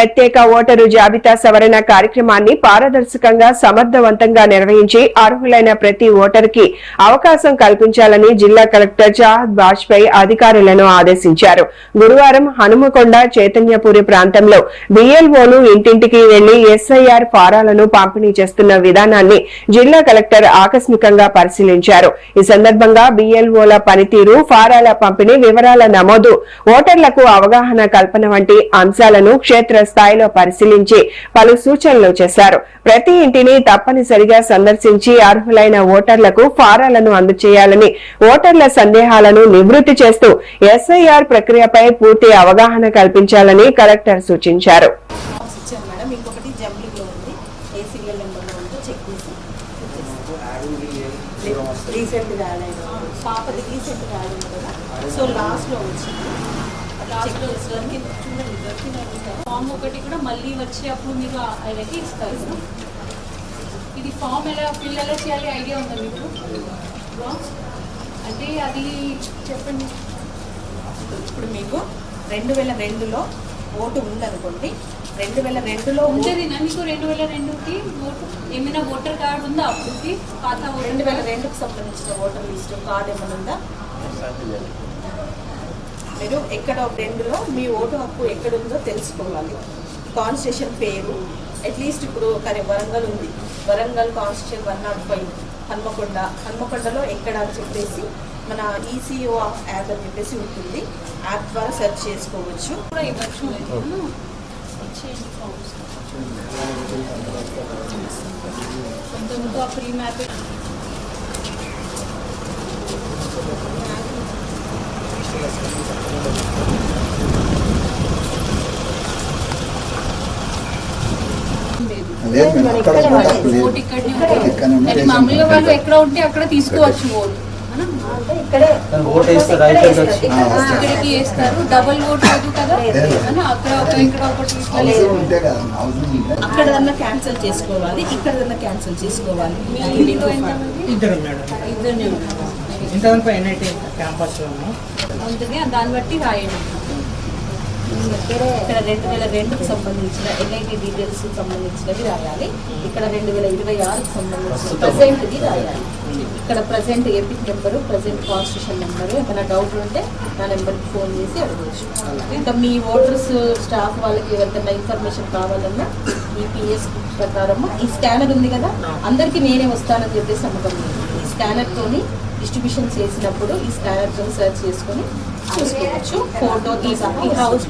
ప్రత్యేక ఓటరు జాబితా సవరణ కార్యక్రమాన్ని పారదర్శకంగా సమర్థవంతంగా నిర్వహించి అర్హులైన ప్రతి ఓటరుకి అవకాశం కల్పించాలని జిల్లా కలెక్టర్ చాహద్ బాజ్పేయి అధికారులను ఆదేశించారు. గురువారం హనుమకొండ చైతన్యపురి ప్రాంతంలో బిఎల్ఓలు ఇంటింటికి వెళ్లి ఎస్ఐఆర్ ఫారాలను పంపిణీ చేస్తున్న విధానాన్ని జిల్లా కలెక్టర్ ఆకస్మికంగా పరిశీలించారు. ఈ సందర్భంగా బిఎల్ఓల పనితీరు, ఫారాల పంపిణీ వివరాల నమోదు, ఓటర్లకు అవగాహన కల్పన వంటి అంశాలను క్షేత్ర స్థాయిలో పరిశీలించి పలు సూచనలు చేశారు. ప్రతి ఇంటిని తప్పనిసరిగా సందర్శించి అర్హులైన ఓటర్లకు ఫారాలను అందజేయాలని, ఓటర్ల సందేహాలను నివృత్తి చేస్తూ ఎస్ఐఆర్ ప్రక్రియపై పూర్తి అవగాహన కల్పించాలని కలెక్టర్ సూచించారు. ఫామ్ ఒకటి కూడా మళ్ళీ వచ్చి అప్పుడు మీరు ఆయనకి ఇస్తారు. ఇది ఫామ్ ఎలా ఫిల్ ఎలా చేయాలి ఐడియా ఉందా మీకు? అంటే అది చెప్పండి. ఇప్పుడు మీకు 2002లో ఓటు ఉందనుకోండి, 2002లో ఉంటుంది. మీకు 2002కి ఓటు ఏమైనా ఓటర్ కార్డు ఉందా? అప్పటికి పాత 2002కి సంబంధించిన ఓటర్ లిస్ట్ కార్డు ఏమైనా ఉందా? మీరు ఎక్కడ 2లో మీ ఓటు హక్కు ఎక్కడుందో తెలుసుకోవాలి. కాన్స్టిట్యూషన్ పేరు అట్లీస్ట్ ఇప్పుడు కానీ వరంగల్ ఉంది, వరంగల్ కాన్స్టిట్యూషన్ 105, హన్మకొండలో ఎక్కడ అని చెప్పేసి మన ఈసీఓ యాప్ అని చెప్పేసి ఉంటుంది. యాప్ ద్వారా సెర్చ్ చేసుకోవచ్చు. కొంతమంది ప్రీ మ్యాప్ మామూలుగా వాళ్ళు ఎక్కడ ఉంటే అక్కడ తీసుకోవచ్చు. ఇక్కడికి వేస్తారు. డబుల్ ఓట్ లేదు కదా, అక్కడ ఇక్కడ ఒకటి అక్కడ క్యాన్సిల్ చేసుకోవాలి, ఇక్కడ క్యాన్సిల్ చేసుకోవాలి. ఉంటుంది, దాన్ని బట్టి రాయండి. ఇక్కడ 2002కి సంబంధించిన ఎన్ఐటి డీటెయిల్స్ సంబంధించినవి రాయాలి. ఇక్కడ 2026కి సంబంధించిన ప్రజెంట్ది రాయాలి. ఇక్కడ present epic number, present constitution number. ఏమైనా డౌట్ ఉంటే నా నెంబర్కి ఫోన్ చేసి అడగవచ్చు. ఇంకా మీ ఓటర్స్ స్టాఫ్ వాళ్ళకి ఎవరికైనా ఇన్ఫర్మేషన్ కావాలన్నా ఈ పిఎస్ ప్రకారము ఈ స్కానర్ ఉంది కదా, అందరికీ నేనే వస్తానని చెప్పేసి నమ్మకం లేదు. ఈ స్కానర్తోని డిస్ట్రిబ్యూషన్ చేసినప్పుడు ఈ స్కానర్తో సెర్చ్ చేసుకొని చూసుకోవచ్చు. ఫోటో ఈ హౌస్